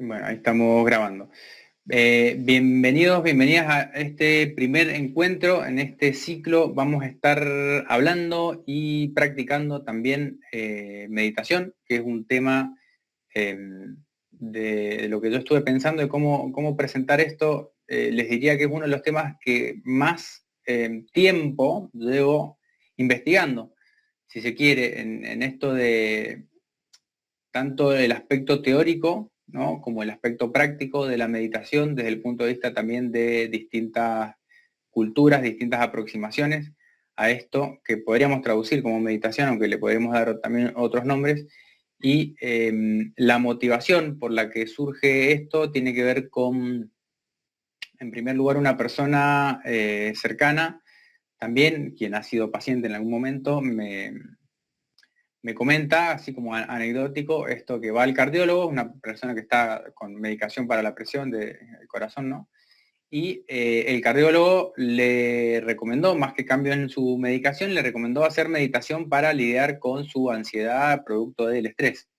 Bueno, ahí estamos grabando. Bienvenidos, bienvenidas a este primer encuentro. En este ciclo vamos a estar hablando y practicando también meditación, que es un tema eh, de lo que yo estuve pensando de cómo presentar esto. Les diría que es uno de los temas que más tiempo llevo investigando, si se quiere, en esto de tanto el aspecto teórico, ¿no?, como el aspecto práctico de la meditación desde el punto de vista también de distintas culturas, distintas aproximaciones a esto que podríamos traducir como meditación, aunque le podríamos dar también otros nombres. Y la motivación por la que surge esto tiene que ver con, en primer lugar, una persona cercana, también quien ha sido paciente en algún momento, me comenta, así como anecdótico, esto que va al cardiólogo, una persona que está con medicación para la presión del corazón, ¿no? Y el cardiólogo le recomendó, más que cambio en su medicación, le recomendó hacer meditación para lidiar con su ansiedad producto del estrés.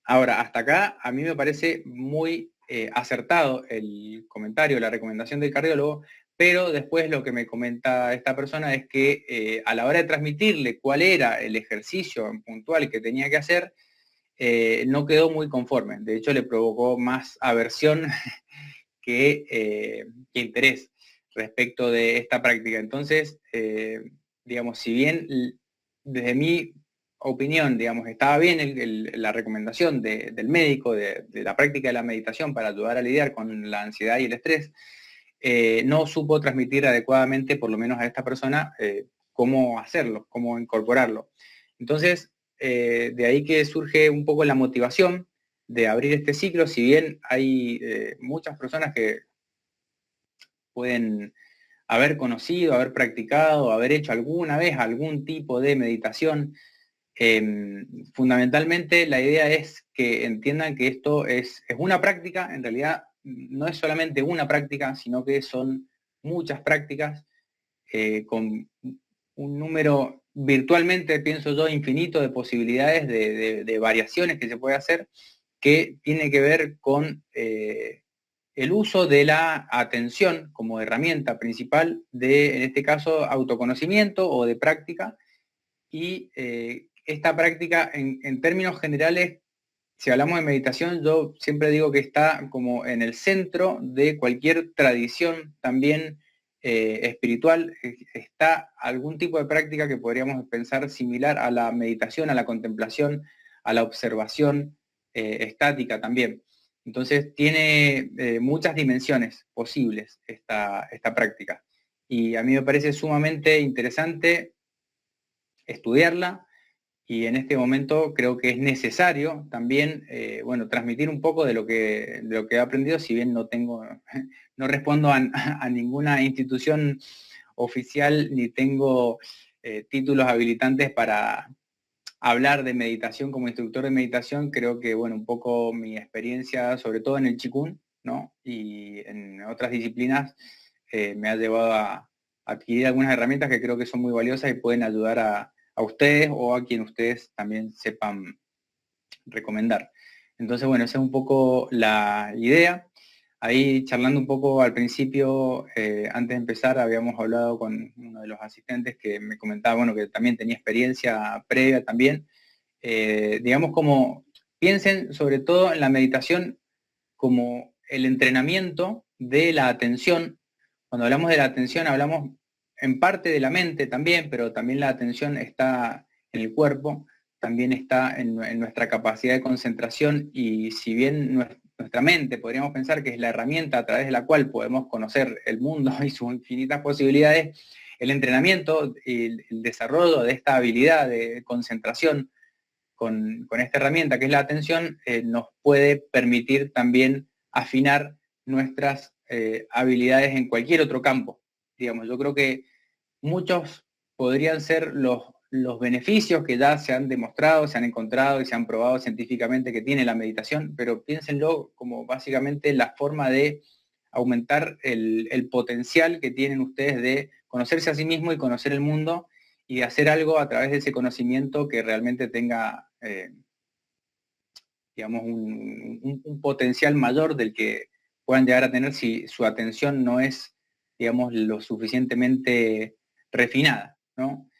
Ahora, hasta acá a mí me parece muy acertado el comentario, la recomendación del cardiólogo, pero después lo que me comenta esta persona es que a la hora de transmitirle cuál era el ejercicio puntual que tenía que hacer, no quedó muy conforme. De hecho, le provocó más aversión que interés respecto de esta práctica. Entonces, digamos, si bien desde mi opinión, digamos, estaba bien la recomendación del médico de la práctica de la meditación para ayudar a lidiar con la ansiedad y el estrés, no supo transmitir adecuadamente, por lo menos a esta persona, cómo hacerlo, cómo incorporarlo. Entonces, de ahí que surge un poco la motivación de abrir este ciclo. Si bien hay muchas personas que pueden haber conocido, haber practicado, haber hecho alguna vez algún tipo de meditación, fundamentalmente la idea es que entiendan que esto es una práctica. En realidad no es solamente una práctica, sino que son muchas prácticas con un número virtualmente, pienso yo, infinito de posibilidades de variaciones que se puede hacer, que tiene que ver con el uso de la atención como herramienta principal de, en este caso, autoconocimiento o de práctica. Y esta práctica, en términos generales, si hablamos de meditación, yo siempre digo que está como en el centro de cualquier tradición también espiritual. Está algún tipo de práctica que podríamos pensar similar a la meditación, a la contemplación, a la observación estática también. Entonces tiene muchas dimensiones posibles esta práctica. Y a mí me parece sumamente interesante estudiarla, y en este momento creo que es necesario también, bueno, transmitir un poco de lo que he aprendido, si bien no tengo, no respondo a ninguna institución oficial, ni tengo títulos habilitantes para hablar de meditación como instructor de meditación. Creo que, bueno, un poco mi experiencia, sobre todo en el Qigong, ¿no?, y en otras disciplinas, me ha llevado a adquirir algunas herramientas que creo que son muy valiosas y pueden ayudar a ustedes o a quien ustedes también sepan recomendar. Entonces, bueno, esa es un poco la idea. Ahí charlando un poco al principio, antes de empezar, habíamos hablado con uno de los asistentes que me comentaba, bueno, que también tenía experiencia previa también. Digamos, como piensen sobre todo en la meditación como el entrenamiento de la atención. Cuando hablamos de la atención, hablamos en parte de la mente también, pero también la atención está en el cuerpo, también está en nuestra capacidad de concentración. Y si bien nuestra mente podríamos pensar que es la herramienta a través de la cual podemos conocer el mundo y sus infinitas posibilidades, el entrenamiento y el desarrollo de esta habilidad de concentración con esta herramienta que es la atención, nos puede permitir también afinar nuestras habilidades en cualquier otro campo. Digamos, yo creo que muchos podrían ser los beneficios que ya se han demostrado, se han encontrado y se han probado científicamente que tiene la meditación, pero piénsenlo como básicamente la forma de aumentar el potencial que tienen ustedes de conocerse a sí mismos y conocer el mundo, y de hacer algo a través de ese conocimiento que realmente tenga digamos, un potencial mayor del que puedan llegar a tener si su atención no es, digamos, lo suficientemente refinada, ¿no?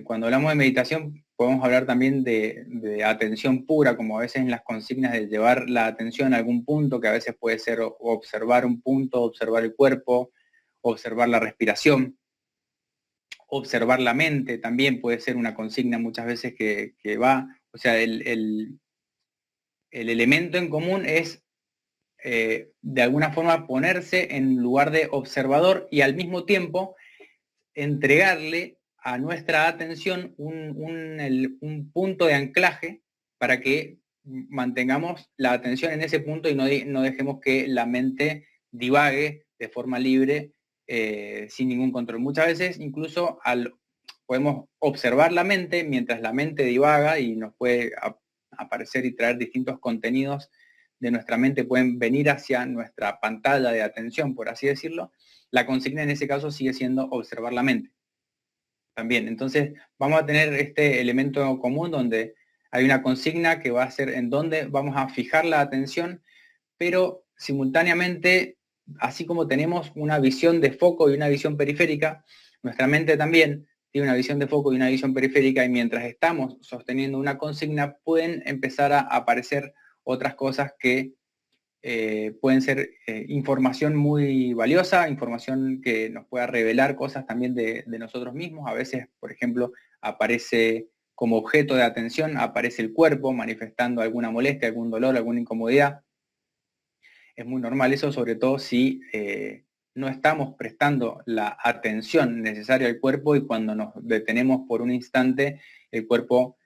Cuando hablamos de meditación, podemos hablar también de atención pura, como a veces en las consignas de llevar la atención a algún punto, que a veces puede ser observar un punto, observar el cuerpo, observar la respiración, observar la mente, también puede ser una consigna muchas veces que va, o sea, el elemento en común es de alguna forma ponerse en lugar de observador y al mismo tiempo entregarle a nuestra atención un punto de anclaje para que mantengamos la atención en ese punto y no dejemos que la mente divague de forma libre sin ningún control. Muchas veces incluso podemos observar la mente mientras la mente divaga y nos puede aparecer y traer distintos contenidos de nuestra mente, pueden venir hacia nuestra pantalla de atención, por así decirlo. La consigna en ese caso sigue siendo observar la mente también. Entonces vamos a tener este elemento común donde hay una consigna que va a ser en donde vamos a fijar la atención, pero simultáneamente, así como tenemos una visión de foco y una visión periférica, nuestra mente también tiene una visión de foco y una visión periférica, y mientras estamos sosteniendo una consigna pueden empezar a aparecer otras cosas que pueden ser información muy valiosa, información que nos pueda revelar cosas también de nosotros mismos. A veces, por ejemplo, aparece como objeto de atención, aparece el cuerpo manifestando alguna molestia, algún dolor, alguna incomodidad. Es muy normal eso, sobre todo si no estamos prestando la atención necesaria al cuerpo, y cuando nos detenemos por un instante, el cuerpo,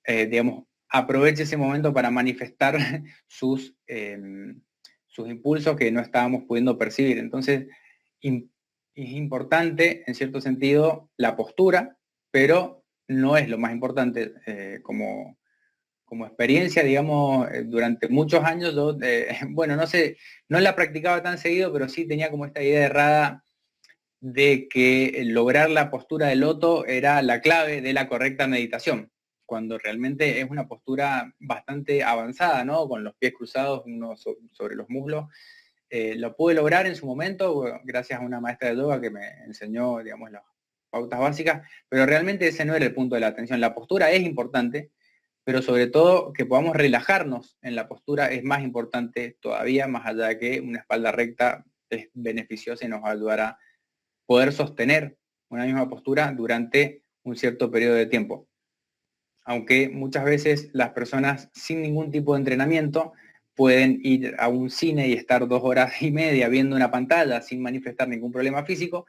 digamos, aprovecha ese momento para manifestar sus impulsos que no estábamos pudiendo percibir. Entonces, es importante, en cierto sentido, la postura, pero no es lo más importante. Como experiencia, digamos, durante muchos años yo, bueno, no sé, no la practicaba tan seguido, pero sí tenía como esta idea errada de que lograr la postura de loto era la clave de la correcta meditación, cuando realmente es una postura bastante avanzada, ¿no? Con los pies cruzados, uno sobre los muslos. Lo pude lograr en su momento gracias a una maestra de yoga que me enseñó, digamos, las pautas básicas, pero realmente ese no era el punto de la atención. La postura es importante, pero sobre todo que podamos relajarnos en la postura es más importante todavía, más allá de que una espalda recta es beneficiosa y nos va a ayudar a poder sostener una misma postura durante un cierto periodo de tiempo. Aunque muchas veces las personas sin ningún tipo de entrenamiento pueden ir a un cine y estar 2 horas y media viendo una pantalla sin manifestar ningún problema físico,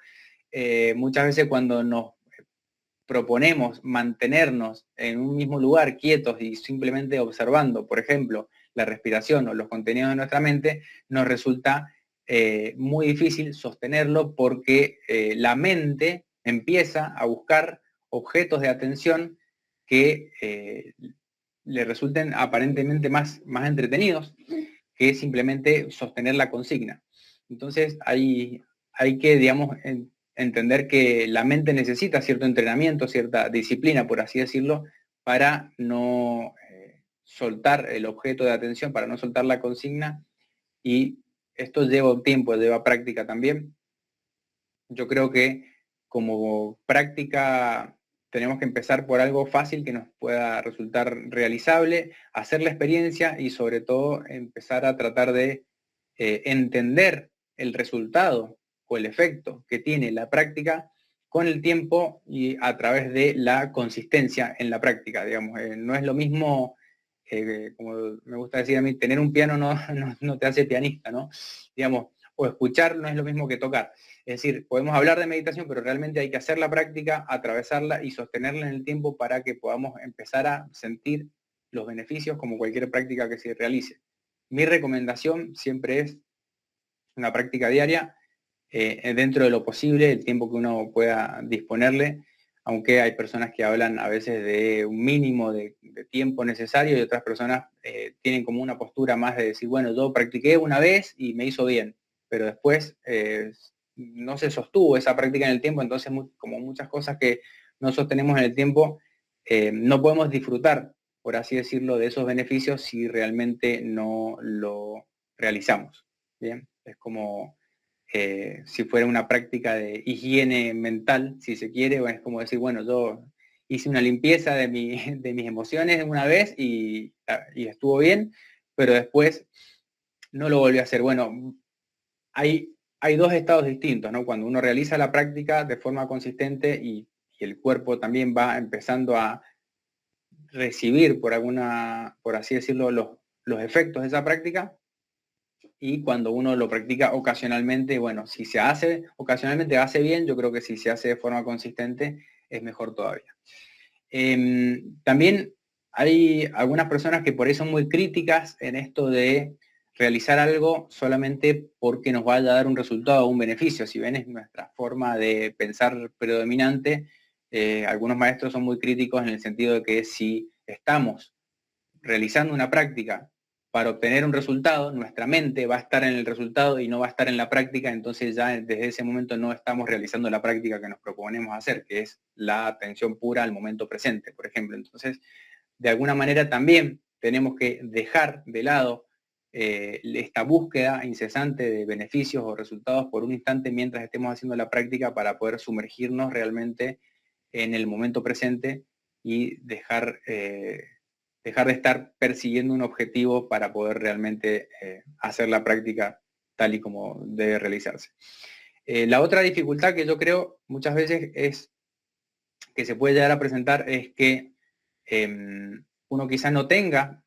muchas veces cuando nos proponemos mantenernos en un mismo lugar quietos y simplemente observando, por ejemplo, la respiración o los contenidos de nuestra mente, nos resulta muy difícil sostenerlo porque la mente empieza a buscar objetos de atención que le resulten aparentemente más entretenidos que simplemente sostener la consigna. Entonces hay que, digamos, entender que la mente necesita cierto entrenamiento, cierta disciplina, por así decirlo, para no soltar el objeto de atención, para no soltar la consigna, y esto lleva un tiempo, lleva práctica también. Yo creo que como práctica tenemos que empezar por algo fácil que nos pueda resultar realizable, hacer la experiencia y sobre todo empezar a tratar de entender el resultado o el efecto que tiene la práctica con el tiempo y a través de la consistencia en la práctica. Digamos, no es lo mismo, como me gusta decir a mí, tener un piano no te hace pianista, ¿no? Digamos, o escuchar no es lo mismo que tocar. Es decir, podemos hablar de meditación, pero realmente hay que hacer la práctica, atravesarla y sostenerla en el tiempo para que podamos empezar a sentir los beneficios como cualquier práctica que se realice. Mi recomendación siempre es una práctica diaria, dentro de lo posible, el tiempo que uno pueda disponerle, aunque hay personas que hablan a veces de un mínimo de tiempo necesario y otras personas tienen como una postura más de decir, bueno, yo practiqué una vez y me hizo bien, pero después no se sostuvo esa práctica en el tiempo, entonces como muchas cosas que no sostenemos en el tiempo, no podemos disfrutar por así decirlo, de esos beneficios si realmente no lo realizamos. Bien, es como si fuera una práctica de higiene mental, si se quiere, o es como decir, bueno, yo hice una limpieza de mis emociones una vez y estuvo bien, pero después no lo volví a hacer. Bueno, hay dos estados distintos, ¿no? Cuando uno realiza la práctica de forma consistente y el cuerpo también va empezando a recibir por así decirlo, los efectos de esa práctica, y cuando uno lo practica ocasionalmente, bueno, si se hace ocasionalmente hace bien, yo creo que si se hace de forma consistente es mejor todavía. También hay algunas personas que por eso son muy críticas en esto de realizar algo solamente porque nos vaya a dar un resultado o un beneficio. Si ven, es nuestra forma de pensar predominante. Algunos maestros son muy críticos en el sentido de que si estamos realizando una práctica para obtener un resultado, nuestra mente va a estar en el resultado y no va a estar en la práctica, entonces ya desde ese momento no estamos realizando la práctica que nos proponemos hacer, que es la atención pura al momento presente, por ejemplo. Entonces, de alguna manera también tenemos que dejar de lado esta búsqueda incesante de beneficios o resultados por un instante mientras estemos haciendo la práctica, para poder sumergirnos realmente en el momento presente y dejar de estar persiguiendo un objetivo para poder realmente hacer la práctica tal y como debe realizarse. La otra dificultad que yo creo muchas veces es que se puede llegar a presentar es que uno quizás no tenga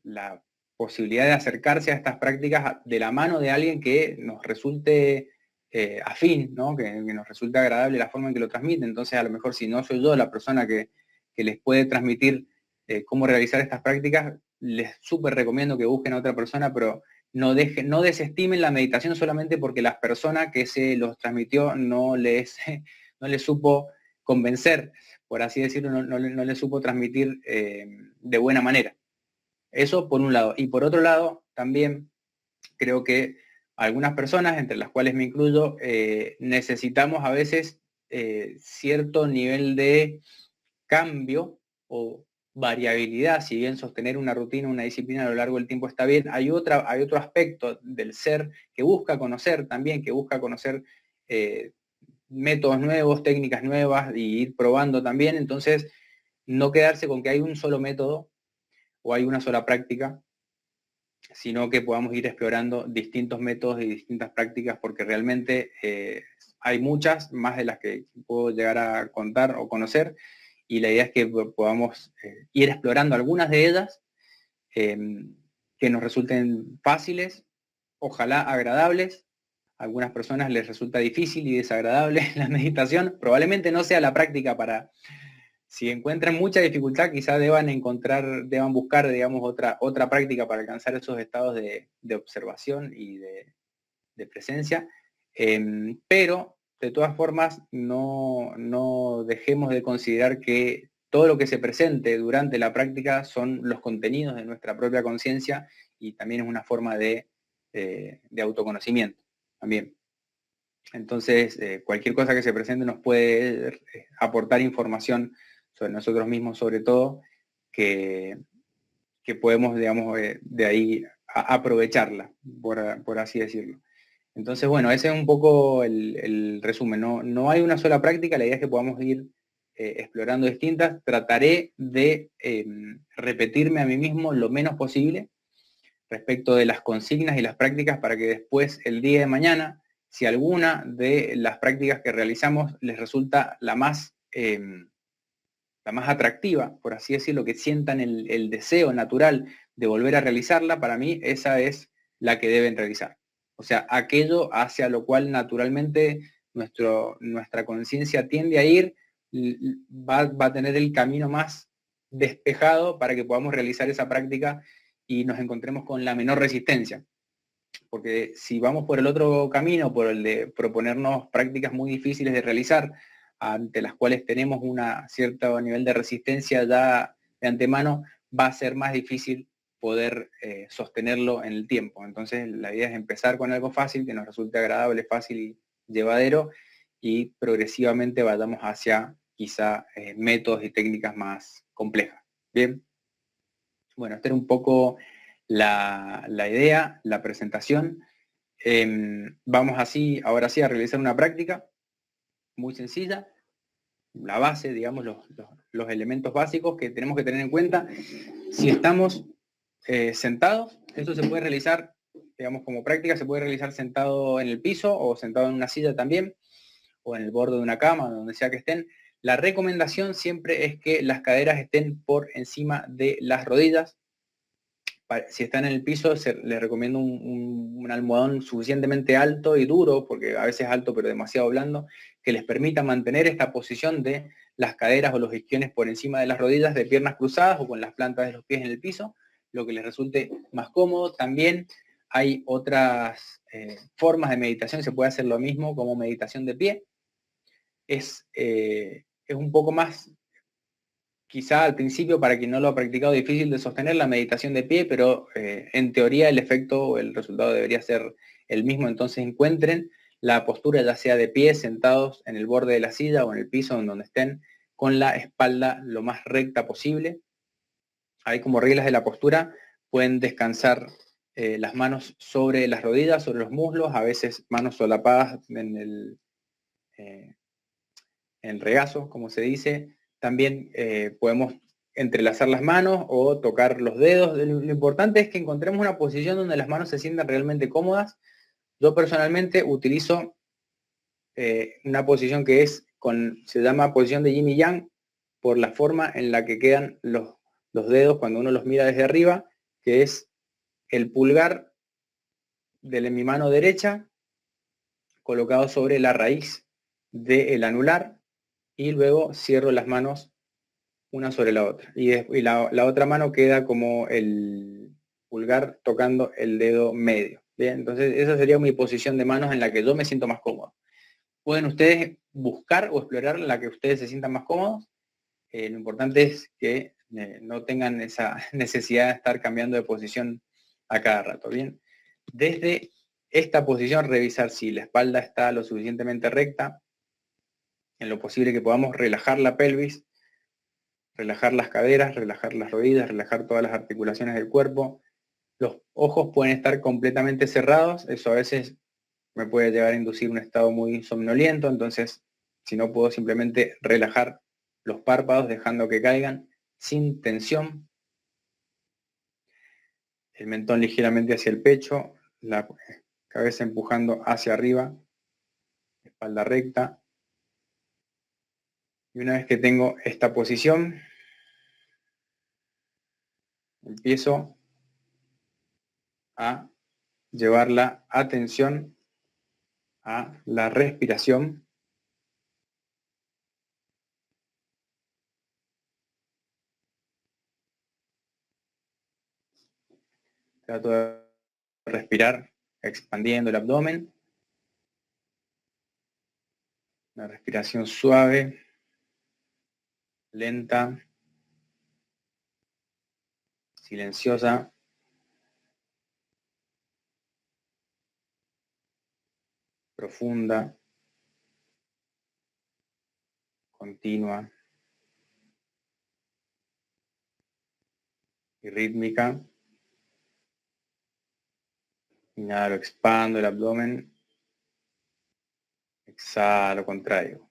la posibilidad de acercarse a estas prácticas de la mano de alguien que nos resulte afín, ¿no? Que nos resulte agradable la forma en que lo transmite. Entonces, a lo mejor si no soy yo la persona que les puede transmitir cómo realizar estas prácticas, les súper recomiendo que busquen a otra persona, pero no desestimen la meditación solamente porque la persona que se los transmitió no les supo convencer, por así decirlo, no le supo transmitir de buena manera. Eso por un lado. Y por otro lado, también creo que algunas personas, entre las cuales me incluyo, necesitamos a veces cierto nivel de cambio o variabilidad. Si bien sostener una rutina, una disciplina a lo largo del tiempo está bien, hay otro aspecto del ser que busca conocer también, que busca conocer métodos nuevos, técnicas nuevas, y ir probando también. Entonces, no quedarse con que hay un solo método o hay una sola práctica, sino que podamos ir explorando distintos métodos y distintas prácticas, porque realmente hay muchas, más de las que puedo llegar a contar o conocer, y la idea es que podamos ir explorando algunas de ellas que nos resulten fáciles, ojalá agradables. A algunas personas les resulta difícil y desagradable la meditación. Probablemente no sea la práctica para, si encuentran mucha dificultad, quizás deban buscar, digamos, otra práctica para alcanzar esos estados de observación y de presencia. Pero, de todas formas, no dejemos de considerar que todo lo que se presente durante la práctica son los contenidos de nuestra propia conciencia, y también es una forma de autoconocimiento también. Entonces, cualquier cosa que se presente nos puede aportar información sobre nosotros mismos, sobre todo, que podemos, digamos, de ahí aprovecharla, por así decirlo. Entonces, bueno, ese es un poco el resumen. No hay una sola práctica, la idea es que podamos ir explorando distintas. Trataré de repetirme a mí mismo lo menos posible respecto de las consignas y las prácticas, para que después, el día de mañana, si alguna de las prácticas que realizamos les resulta la más atractiva, por así decirlo, que sientan el deseo natural de volver a realizarla, para mí esa es la que deben realizar. O sea, aquello hacia lo cual naturalmente nuestra conciencia tiende a ir, va a tener el camino más despejado para que podamos realizar esa práctica y nos encontremos con la menor resistencia. Porque si vamos por el otro camino, por el de proponernos prácticas muy difíciles de realizar, ante las cuales tenemos un cierto nivel de resistencia ya de antemano, va a ser más difícil poder sostenerlo en el tiempo. Entonces, la idea es empezar con algo fácil, que nos resulte agradable, fácil y llevadero, y progresivamente vayamos hacia quizá métodos y técnicas más complejas. Bien, bueno, esta era un poco la idea, la presentación. Vamos así, ahora sí, a realizar una práctica muy sencilla. La base, digamos, los elementos básicos que tenemos que tener en cuenta. Si estamos sentados, esto se puede realizar, digamos, como práctica, se puede realizar sentado en el piso o sentado en una silla también, o en el borde de una cama, donde sea que estén. La recomendación siempre es que las caderas estén por encima de las rodillas. Si están en el piso, les recomiendo un almohadón suficientemente alto y duro, porque a veces es alto pero demasiado blando, que les permita mantener esta posición de las caderas o los isquiones por encima de las rodillas, de piernas cruzadas o con las plantas de los pies en el piso, lo que les resulte más cómodo. También hay otras formas de meditación, se puede hacer lo mismo como meditación de pie. Es un poco más, quizá al principio, para quien no lo ha practicado, difícil de sostener la meditación de pie, pero en teoría el efecto o el resultado debería ser el mismo. Entonces encuentren la postura, ya sea de pie, sentados en el borde de la silla o en el piso, en donde estén, con la espalda lo más recta posible. Hay como reglas de la postura, pueden descansar las manos sobre las rodillas, sobre los muslos, a veces manos solapadas en regazo, como se dice. También podemos entrelazar las manos o tocar los dedos. Lo importante es que encontremos una posición donde las manos se sientan realmente cómodas. Yo personalmente utilizo una posición que se llama posición de yin y yang, por la forma en la que quedan los dedos cuando uno los mira desde arriba, que es el pulgar de mi mano derecha colocado sobre la raíz del anular, y luego cierro las manos una sobre la otra. Y la otra mano queda como el pulgar tocando el dedo medio. Bien, entonces esa sería mi posición de manos en la que yo me siento más cómodo. Pueden ustedes buscar o explorar la que ustedes se sientan más cómodos. Lo importante es que no tengan esa necesidad de estar cambiando de posición a cada rato. Bien, desde esta posición revisar si la espalda está lo suficientemente recta, en lo posible que podamos relajar la pelvis, relajar las caderas, relajar las rodillas, relajar todas las articulaciones del cuerpo. Los ojos pueden estar completamente cerrados, eso a veces me puede llegar a inducir un estado muy somnoliento, entonces si no puedo simplemente relajar los párpados dejando que caigan sin tensión, el mentón ligeramente hacia el pecho, la cabeza empujando hacia arriba, espalda recta. Y una vez que tengo esta posición, empiezo a llevar la atención a la respiración. Trato de respirar expandiendo el abdomen. Una respiración suave, lenta, silenciosa. Profunda, continua y rítmica. Inhalo, expando el abdomen. Exhalo, contraigo.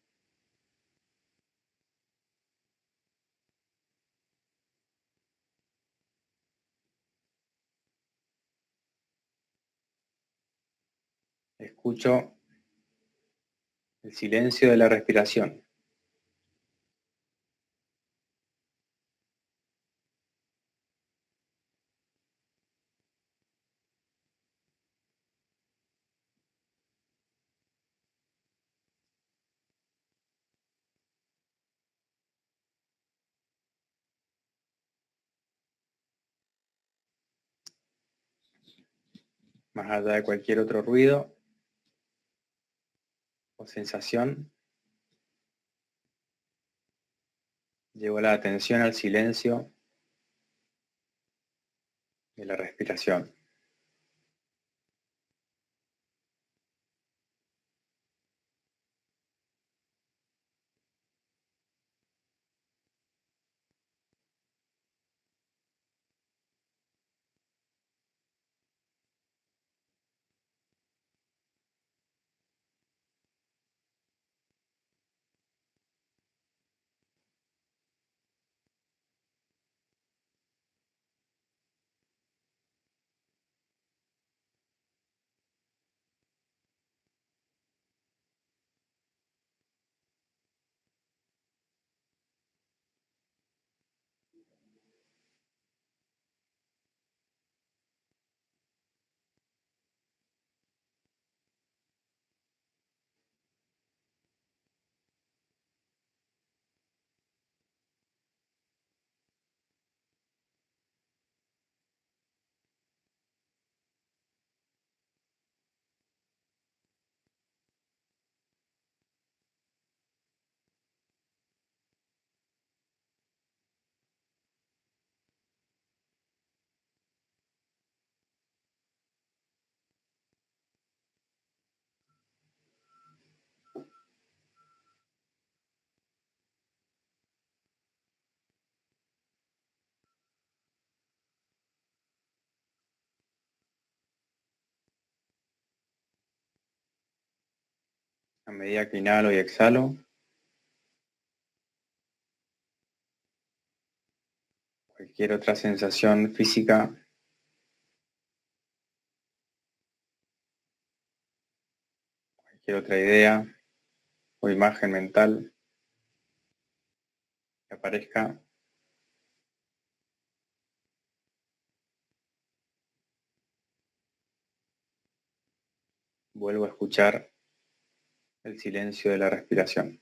Escucho el silencio de la respiración. Más allá de cualquier otro ruido o sensación, llevo la atención al silencio de la respiración. medida que inhalo y exhalo, cualquier otra sensación física, cualquier otra idea o imagen mental que aparezca, vuelvo a escuchar el silencio de la respiración.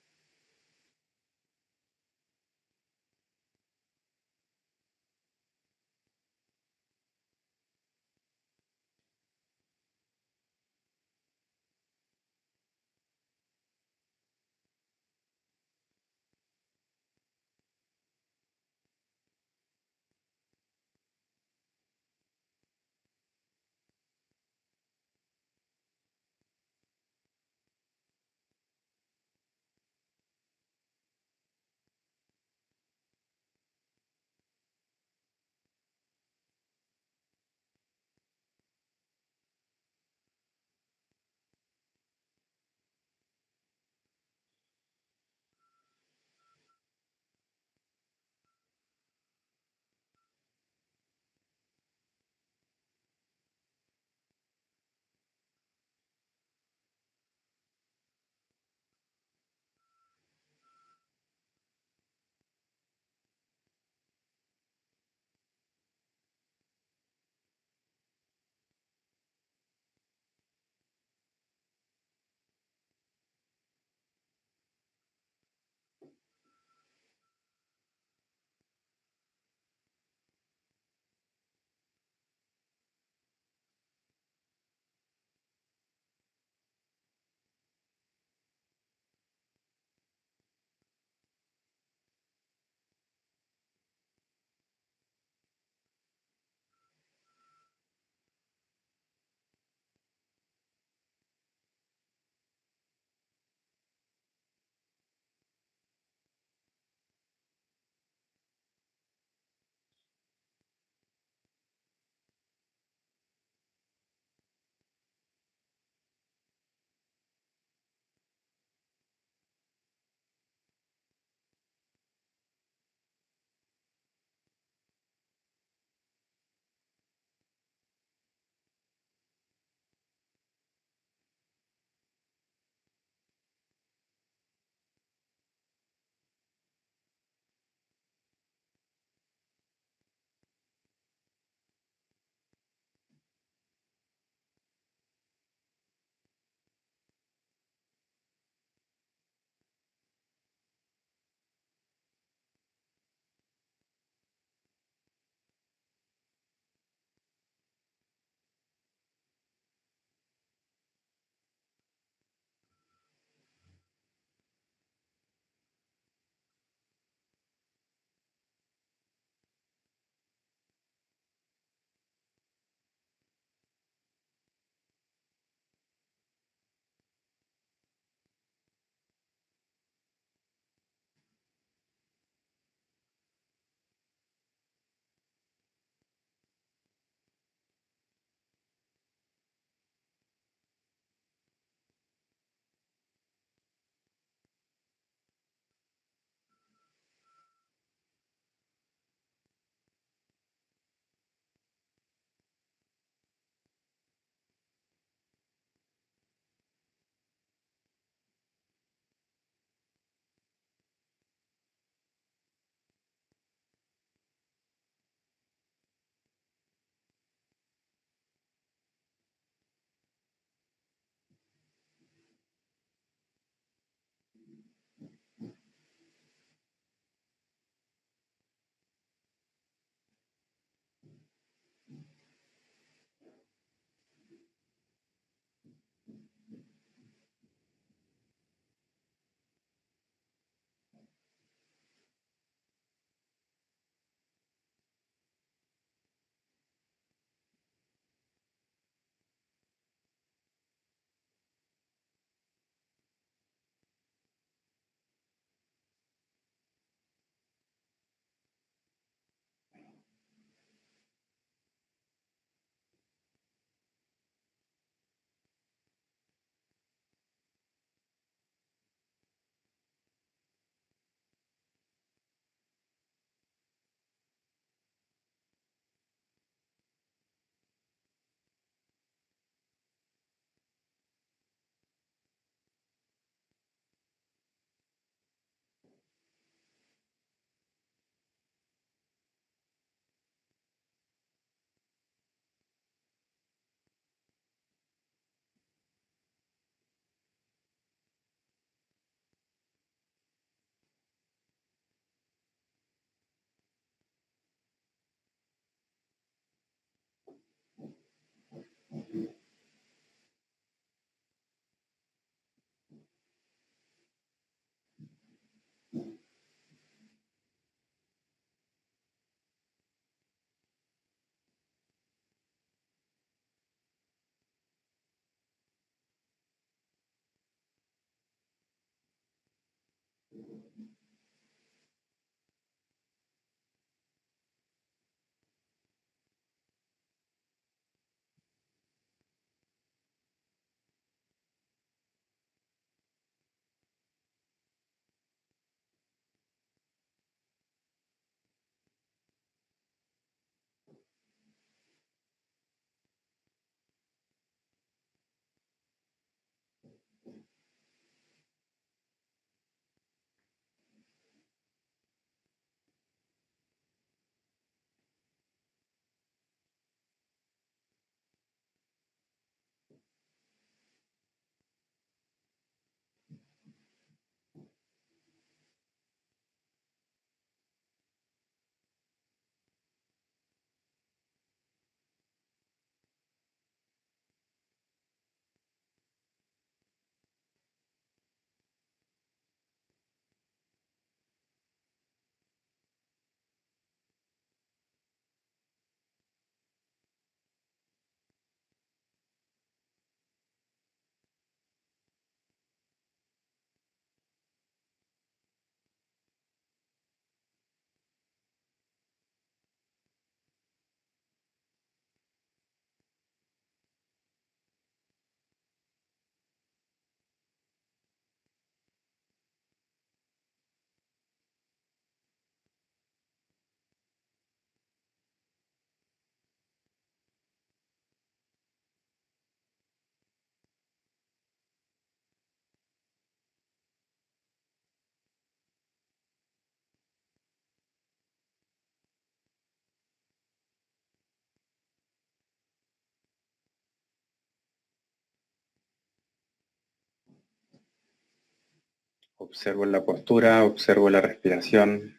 Observo la postura, observo la respiración.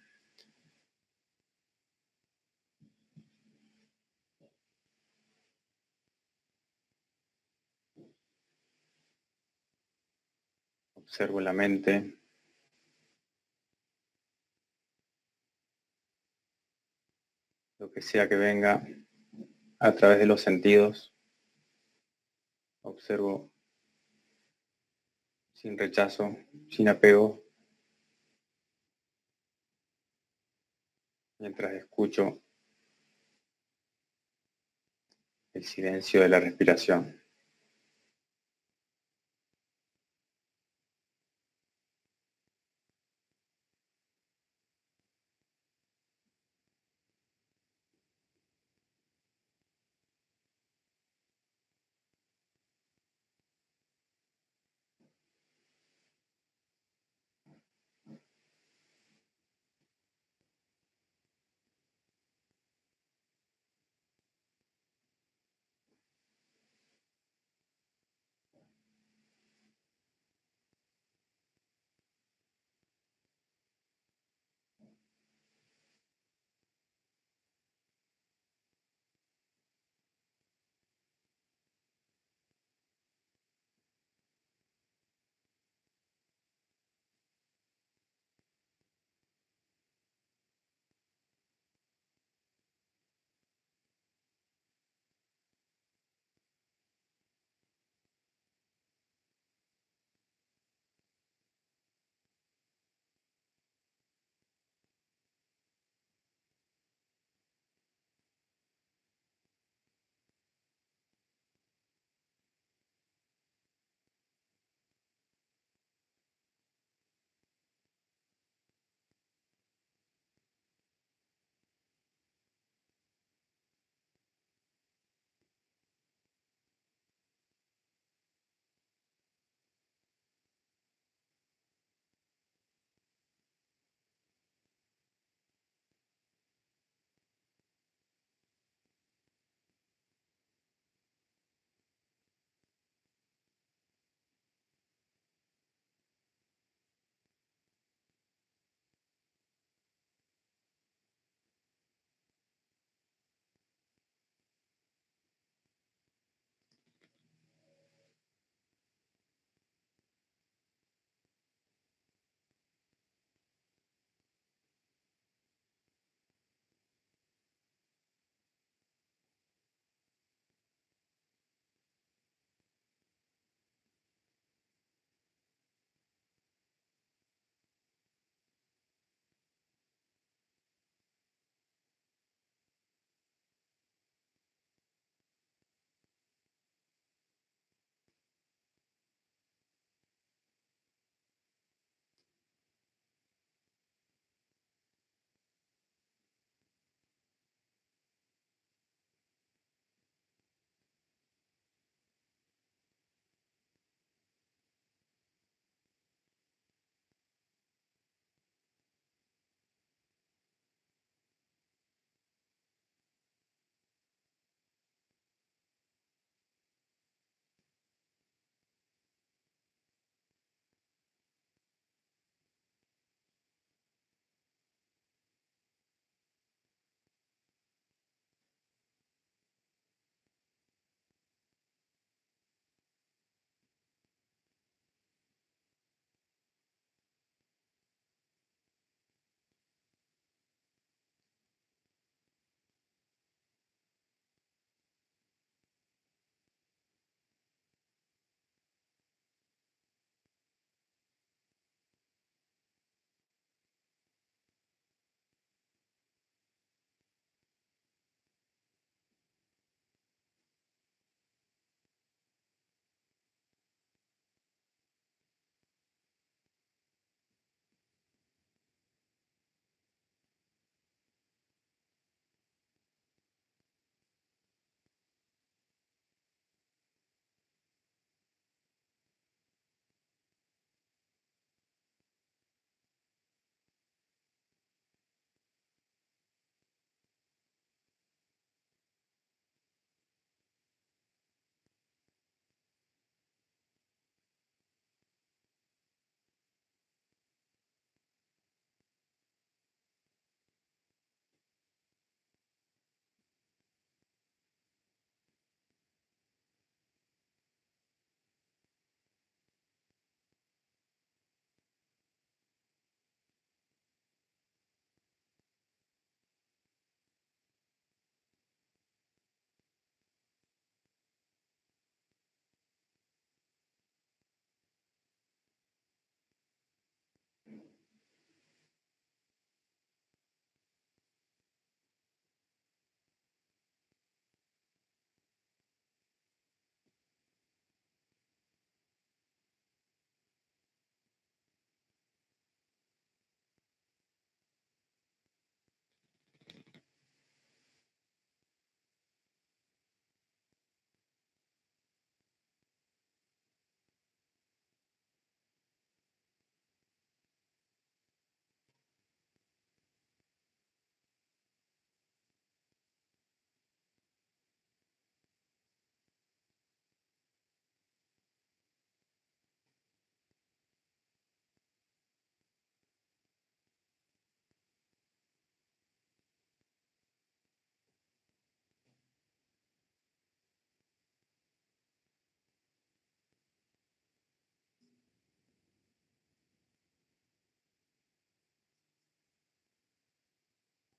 Observo la mente. Lo que sea que venga a través de los sentidos. Observo sin rechazo, sin apego, mientras escucho el silencio de la respiración.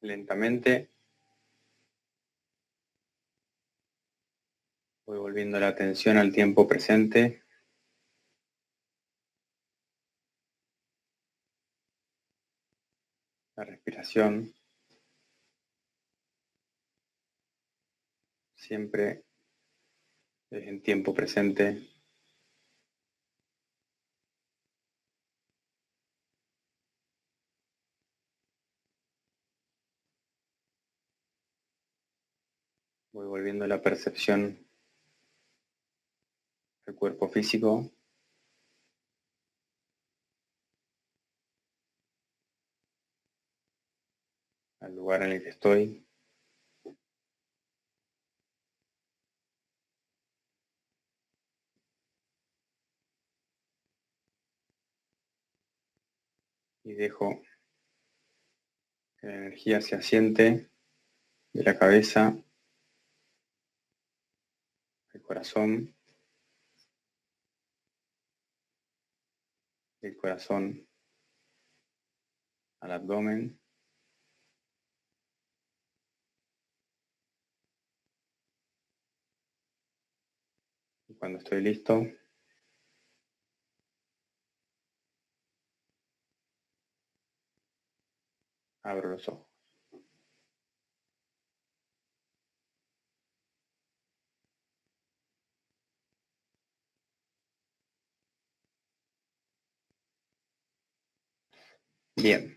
lentamente voy volviendo la atención al tiempo presente. La respiración. Siempre en tiempo presente. Voy volviendo la percepción del cuerpo físico. Al lugar en el que estoy. Y dejo que la energía se asiente de la cabeza, del corazón, del corazón al abdomen. Y cuando estoy listo, abro los ojos. Bien.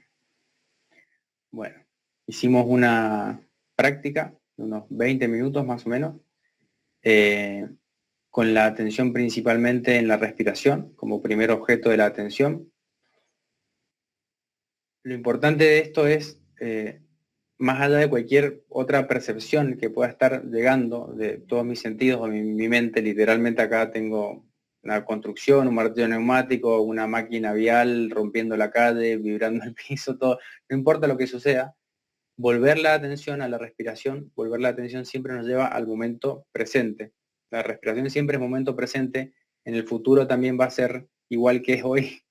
Bueno, hicimos una práctica de unos 20 minutos más o menos, con la atención principalmente en la respiración como primer objeto de la atención. Lo importante de esto es, más allá de cualquier otra percepción que pueda estar llegando de todos mis sentidos o mi mente, literalmente acá tengo una construcción, un martillo neumático, una máquina vial rompiendo la calle, vibrando el piso, todo, no importa lo que suceda, volver la atención a la respiración, volver la atención siempre nos lleva al momento presente. La respiración siempre es momento presente, en el futuro también va a ser igual que es hoy,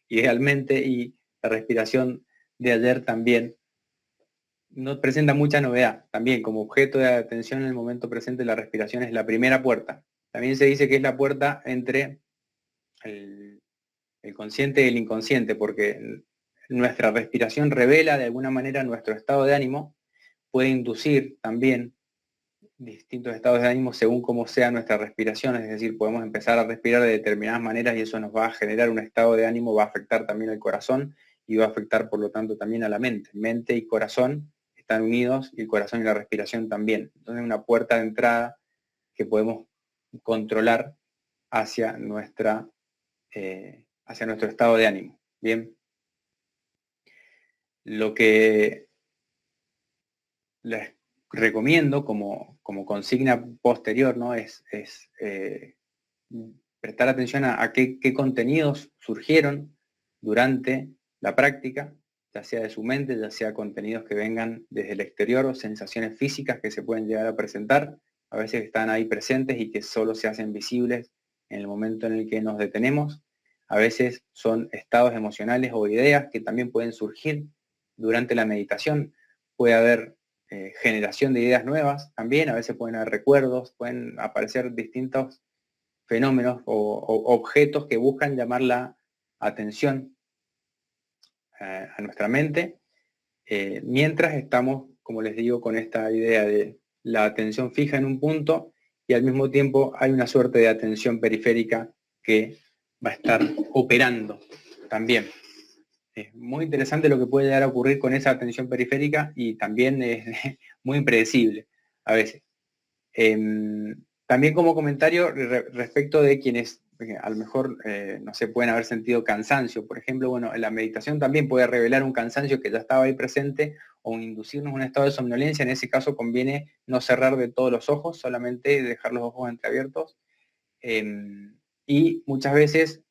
idealmente, y la respiración de ayer también no presenta mucha novedad. También como objeto de atención en el momento presente, la respiración es la primera puerta. También se dice que es la puerta entre el consciente y el inconsciente, porque nuestra respiración revela de alguna manera nuestro estado de ánimo, puede inducir también distintos estados de ánimo según cómo sea nuestra respiración, es decir, podemos empezar a respirar de determinadas maneras y eso nos va a generar un estado de ánimo, va a afectar también al corazón y va a afectar por lo tanto también a la mente. Mente y corazón están unidos y el corazón y la respiración también. Entonces una puerta de entrada que podemos controlar hacia, hacia nuestro estado de ánimo. Bien. Lo que les recomiendo como consigna posterior, ¿no? es prestar atención a qué contenidos surgieron durante la práctica, ya sea de su mente, ya sea contenidos que vengan desde el exterior o sensaciones físicas que se pueden llegar a presentar, a veces están ahí presentes y que solo se hacen visibles en el momento en el que nos detenemos, a veces son estados emocionales o ideas que también pueden surgir durante la meditación, puede haber generación de ideas nuevas también, a veces pueden haber recuerdos, pueden aparecer distintos fenómenos o objetos que buscan llamar la atención a nuestra mente, mientras estamos, como les digo, con esta idea de la atención fija en un punto y al mismo tiempo hay una suerte de atención periférica que va a estar operando también. Es muy interesante lo que puede llegar a ocurrir con esa atención periférica y también es muy impredecible a veces. También como comentario respecto de quienes a lo mejor, no sé, pueden haber sentido cansancio. Por ejemplo, bueno, la meditación también puede revelar un cansancio que ya estaba ahí presente o inducirnos un estado de somnolencia. En ese caso conviene no cerrar de todos los ojos, solamente dejar los ojos entreabiertos. Y muchas veces,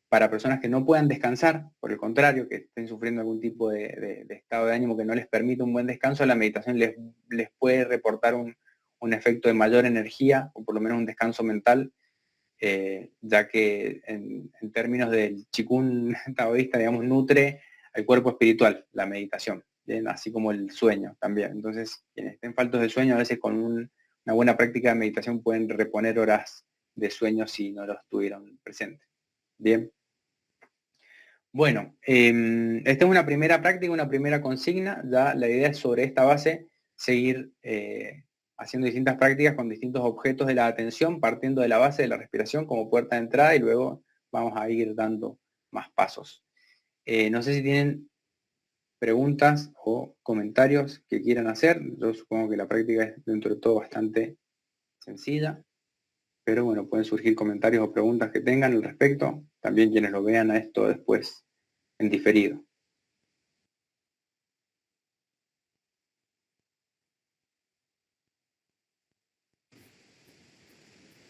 para personas que no puedan descansar, por el contrario, que estén sufriendo algún tipo de estado de ánimo que no les permite un buen descanso, la meditación les puede reportar un efecto de mayor energía, o por lo menos un descanso mental, ya que en términos del chikun taoísta, digamos, nutre al cuerpo espiritual, la meditación. Bien, así como el sueño también. Entonces, quienes estén faltos de sueño, a veces con una buena práctica de meditación pueden reponer horas de sueño si no los tuvieron presentes. Bien. Bueno, esta es una primera práctica, una primera consigna. Ya la idea es sobre esta base seguir haciendo distintas prácticas con distintos objetos de la atención, partiendo de la base de la respiración como puerta de entrada y luego vamos a ir dando más pasos. No sé si tienen preguntas o comentarios que quieran hacer. Yo supongo que la práctica es dentro de todo bastante sencilla, pero bueno, pueden surgir comentarios o preguntas que tengan al respecto. También quienes lo vean a esto después en diferido.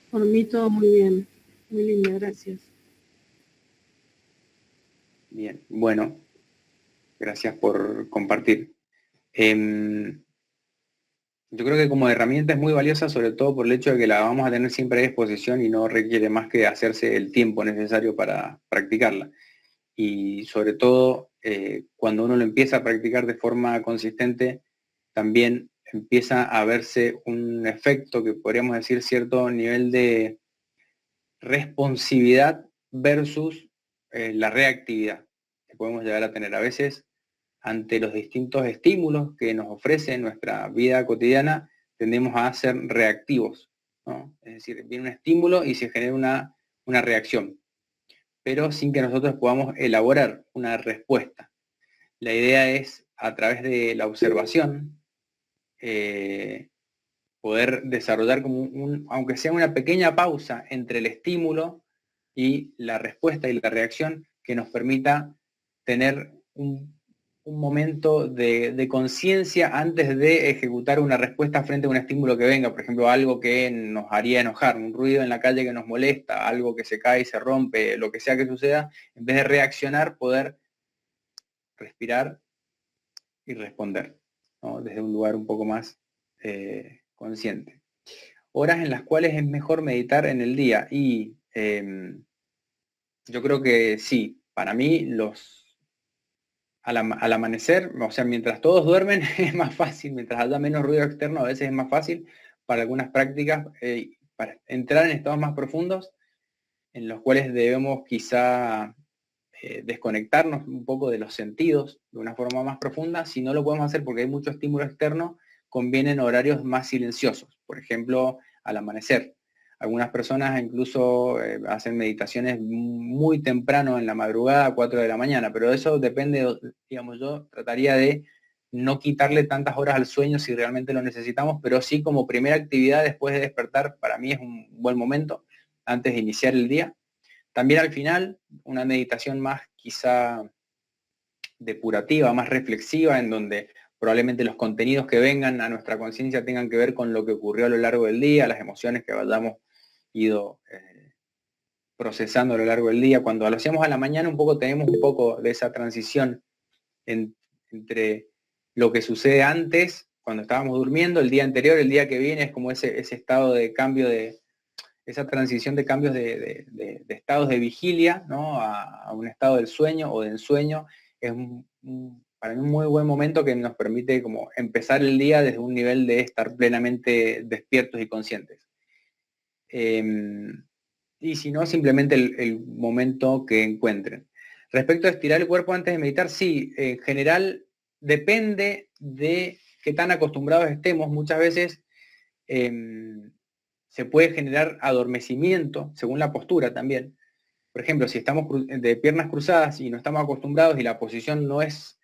Por mí todo muy bien, muy linda, gracias. Bien, bueno, gracias por compartir. Yo creo que como herramienta es muy valiosa, sobre todo por el hecho de que la vamos a tener siempre a disposición y no requiere más que hacerse el tiempo necesario para practicarla. Y sobre todo, cuando uno lo empieza a practicar de forma consistente, también empieza a verse un efecto que podríamos decir cierto nivel de responsividad versus la reactividad que podemos llegar a tener a veces ante los distintos estímulos que nos ofrece nuestra vida cotidiana. Tendemos a ser reactivos, ¿no? Es decir, viene un estímulo y se genera una reacción, pero sin que nosotros podamos elaborar una respuesta. La idea es, a través de la observación, poder desarrollar como aunque sea una pequeña pausa entre el estímulo y la respuesta y la reacción que nos permita tener un momento de conciencia antes de ejecutar una respuesta frente a un estímulo que venga, por ejemplo, algo que nos haría enojar, un ruido en la calle que nos molesta, algo que se cae y se rompe, lo que sea que suceda, en vez de reaccionar, poder respirar y responder, ¿no? Desde un lugar un poco más consciente. Horas en las cuales es mejor meditar en el día y yo creo que sí, para mí al amanecer, o sea, mientras todos duermen es más fácil, mientras haya menos ruido externo a veces es más fácil para algunas prácticas, para entrar en estados más profundos en los cuales debemos quizá desconectarnos un poco de los sentidos de una forma más profunda. Si no lo podemos hacer porque hay mucho estímulo externo, convienen horarios más silenciosos, por ejemplo, al amanecer. Algunas personas incluso hacen meditaciones muy temprano en la madrugada, a 4 de la mañana, pero eso depende, digamos, yo trataría de no quitarle tantas horas al sueño si realmente lo necesitamos, pero sí como primera actividad después de despertar, para mí es un buen momento antes de iniciar el día. También al final, una meditación más quizá depurativa, más reflexiva, en donde probablemente los contenidos que vengan a nuestra conciencia tengan que ver con lo que ocurrió a lo largo del día, las emociones que hayamos ido procesando a lo largo del día. Cuando lo hacemos a la mañana, un poco tenemos un poco de esa transición entre lo que sucede antes, cuando estábamos durmiendo, el día anterior, el día que viene, es como ese estado de cambio esa transición de cambios de estados de vigilia, ¿no? a un estado del sueño o del ensueño, es para mí un muy buen momento que nos permite como empezar el día desde un nivel de estar plenamente despiertos y conscientes. Y si no, simplemente el momento que encuentren. Respecto a estirar el cuerpo antes de meditar, sí, en general depende de qué tan acostumbrados estemos. Muchas veces se puede generar adormecimiento, según la postura también. Por ejemplo, si estamos de piernas cruzadas y no estamos acostumbrados y la posición no es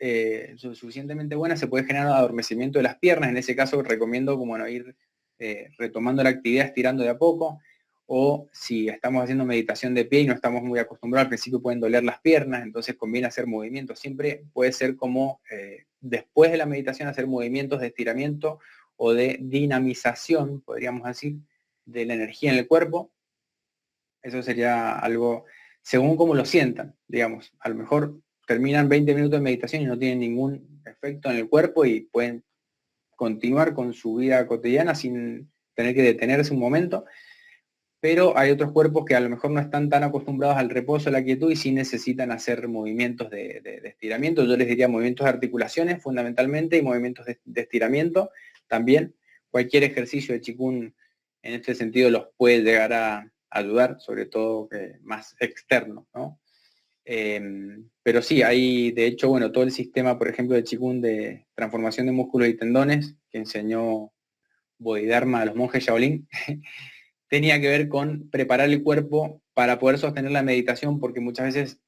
suficientemente buena, se puede generar un adormecimiento de las piernas. En ese caso recomiendo como no ir retomando la actividad, estirando de a poco. O si estamos haciendo meditación de pie y no estamos muy acostumbrados, al principio pueden doler las piernas, entonces conviene hacer movimientos. Siempre puede ser como después de la meditación hacer movimientos de estiramiento o de dinamización, podríamos decir, de la energía en el cuerpo. Eso sería algo según como lo sientan, digamos. A lo mejor terminan 20 minutos de meditación y no tienen ningún efecto en el cuerpo y pueden continuar con su vida cotidiana sin tener que detenerse un momento. pero hay otros cuerpos que a lo mejor no están tan acostumbrados al reposo, a la quietud, y sí necesitan hacer movimientos de estiramiento. Yo les diría movimientos de articulaciones fundamentalmente y movimientos de estiramiento también. Cualquier ejercicio de Qigong en este sentido los puede llegar a ayudar, sobre todo más externo, ¿no? Pero sí, hay, de hecho, bueno, todo el sistema, por ejemplo, de Qigong de transformación de músculos y tendones que enseñó Bodhidharma a los monjes Shaolin, tenía que ver con preparar el cuerpo para poder sostener la meditación, porque muchas veces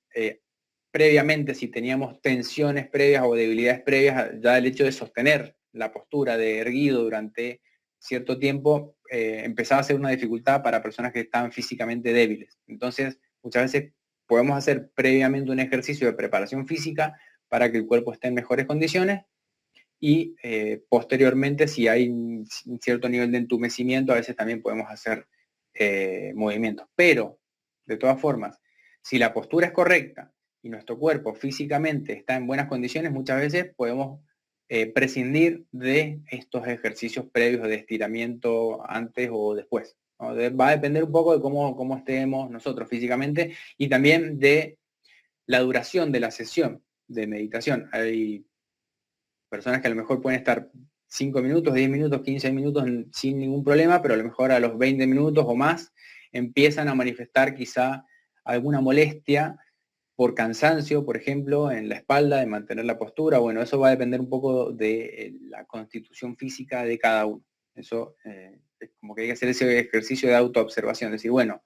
previamente, si teníamos tensiones previas o debilidades previas, ya el hecho de sostener la postura de erguido durante cierto tiempo empezaba a ser una dificultad para personas que estaban físicamente débiles. Entonces, muchas veces podemos hacer previamente un ejercicio de preparación física para que el cuerpo esté en mejores condiciones y posteriormente, si hay un cierto nivel de entumecimiento, a veces también podemos hacer movimientos. Pero, de todas formas, si la postura es correcta y nuestro cuerpo físicamente está en buenas condiciones, muchas veces podemos prescindir de estos ejercicios previos de estiramiento antes o después, ¿no? Va a depender un poco de cómo estemos nosotros físicamente y también de la duración de la sesión de meditación. Hay personas que a lo mejor pueden estar 5 minutos, 10 minutos, 15 minutos sin ningún problema, pero a lo mejor a los 20 minutos o más empiezan a manifestar quizá alguna molestia por cansancio, por ejemplo, en la espalda, de mantener la postura. Bueno, eso va a depender un poco de la constitución física de cada uno. Eso es como que hay que hacer ese ejercicio de autoobservación, decir, bueno,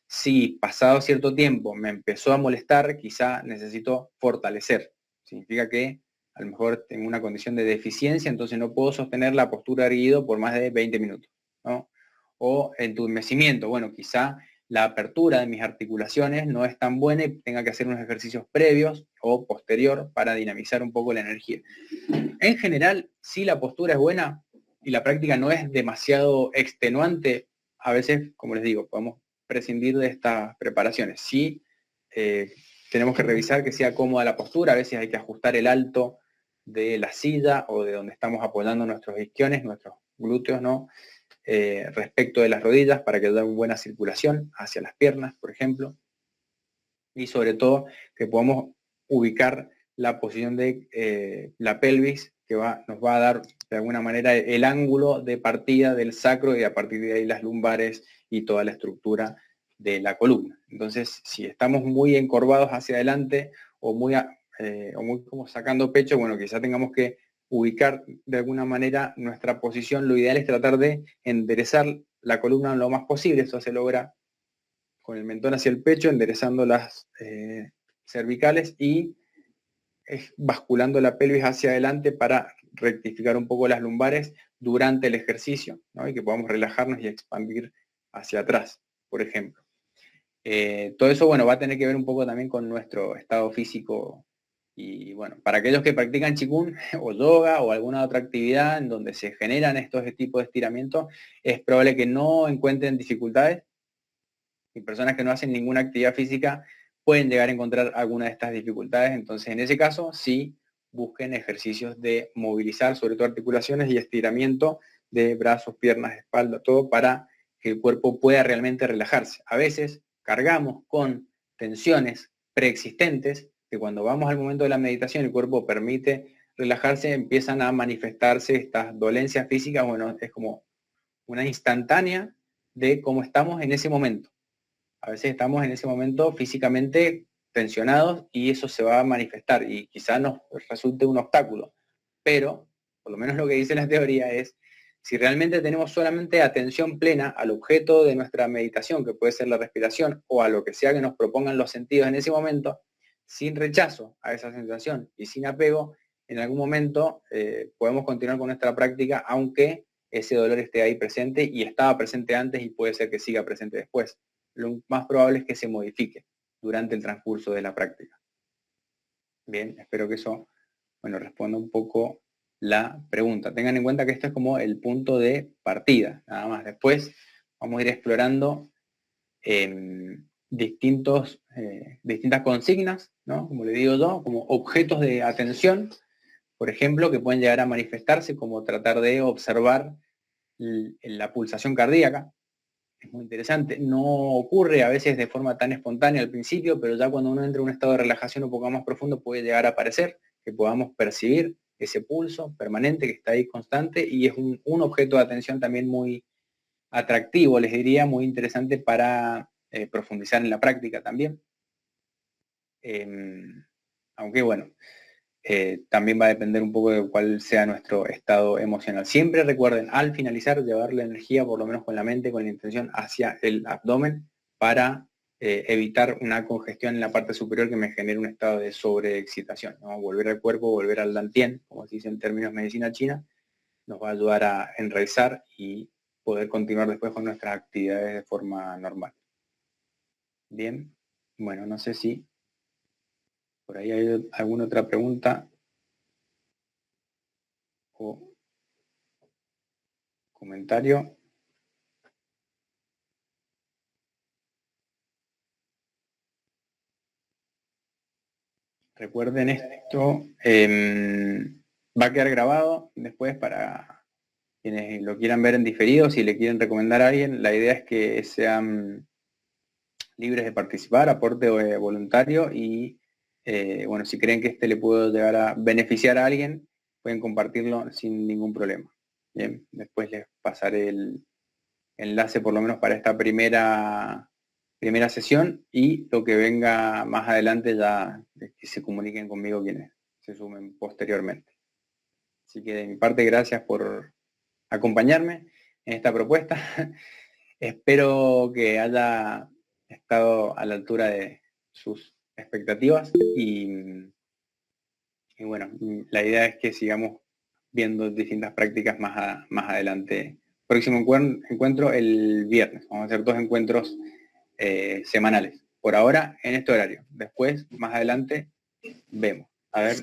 si pasado cierto tiempo me empezó a molestar, quizá necesito fortalecer. Significa que a lo mejor tengo una condición de deficiencia, entonces no puedo sostener la postura erguido por más de 20 minutos, ¿no? O entumecimiento, bueno, quizá la apertura de mis articulaciones no es tan buena y tenga que hacer unos ejercicios previos o posterior para dinamizar un poco la energía. En general, si la postura es buena y la práctica no es demasiado extenuante, a veces, como les digo, podemos prescindir de estas preparaciones. Sí, tenemos que revisar que sea cómoda la postura, a veces hay que ajustar el alto de la silla o de donde estamos apoyando nuestros isquiones, nuestros glúteos, ¿no? Respecto de las rodillas para que haya una buena circulación hacia las piernas, por ejemplo. Y sobre todo que podamos ubicar la posición de la pelvis que nos va a dar de alguna manera el ángulo de partida del sacro y a partir de ahí las lumbares y toda la estructura de la columna. Entonces, si estamos muy encorvados hacia adelante o muy como sacando pecho, bueno, quizá tengamos que ubicar de alguna manera nuestra posición. Lo ideal es tratar de enderezar la columna lo más posible. Eso se logra con el mentón hacia el pecho, enderezando las cervicales y basculando la pelvis hacia adelante para rectificar un poco las lumbares durante el ejercicio, ¿no? Y que podamos relajarnos y expandir hacia atrás, por ejemplo. Todo eso, bueno, va a tener que ver un poco también con nuestro estado físico. Y bueno, para aquellos que practican Qigong o yoga o alguna otra actividad en donde se generan estos tipos de estiramientos, es probable que no encuentren dificultades, y personas que no hacen ninguna actividad física pueden llegar a encontrar alguna de estas dificultades. Entonces, en ese caso, sí busquen ejercicios de movilizar, sobre todo articulaciones y estiramiento de brazos, piernas, espalda, todo para que el cuerpo pueda realmente relajarse. A veces cargamos con tensiones preexistentes que cuando vamos al momento de la meditación el cuerpo permite relajarse, empiezan a manifestarse estas dolencias físicas. Bueno, es como una instantánea de cómo estamos en ese momento. A veces estamos en ese momento físicamente tensionados y eso se va a manifestar y quizás nos resulte un obstáculo. Pero, por lo menos lo que dice la teoría es, si realmente tenemos solamente atención plena al objeto de nuestra meditación, que puede ser la respiración, o a lo que sea que nos propongan los sentidos en ese momento, sin rechazo a esa sensación y sin apego, en algún momento podemos continuar con nuestra práctica, aunque ese dolor esté ahí presente y estaba presente antes y puede ser que siga presente después. Lo más probable es que se modifique durante el transcurso de la práctica. Bien, espero que eso, bueno, responda un poco la pregunta. Tengan en cuenta que esto es como el punto de partida, nada más. Después vamos a ir explorando distintas consignas, ¿no? Como le digo yo, como objetos de atención, por ejemplo, que pueden llegar a manifestarse, como tratar de observar la pulsación cardíaca, es muy interesante. No ocurre a veces de forma tan espontánea al principio, pero ya cuando uno entra en un estado de relajación un poco más profundo puede llegar a aparecer, que podamos percibir ese pulso permanente que está ahí constante, y es un objeto de atención también muy atractivo, les diría, muy interesante para profundizar en la práctica también. Aunque bueno, también va a depender un poco de cuál sea nuestro estado emocional. Siempre recuerden, al finalizar, llevar la energía, por lo menos con la mente, con la intención, hacia el abdomen para evitar una congestión en la parte superior que me genere un estado de sobreexcitación, ¿no? Volver al cuerpo, volver al dantien, como se dice en términos de medicina china, nos va a ayudar a enraizar y poder continuar después con nuestras actividades de forma normal. Bien, bueno, no sé si por ahí hay alguna otra pregunta o comentario. Recuerden esto, va a quedar grabado después para quienes lo quieran ver en diferido, si le quieren recomendar a alguien. La idea es que sean libres de participar, aporte voluntario, y bueno, si creen que le puede llegar a beneficiar a alguien, pueden compartirlo sin ningún problema. Bien, después les pasaré el enlace por lo menos para esta primera sesión, y lo que venga más adelante ya que se comuniquen conmigo quienes se sumen posteriormente. Así que de mi parte, gracias por acompañarme en esta propuesta. Espero que haya estado a la altura de sus expectativas, y bueno, la idea es que sigamos viendo distintas prácticas más adelante. Próximo encuentro el viernes. Vamos a hacer 2 encuentros semanales. Por ahora en este horario. Después, más adelante, vemos. A ver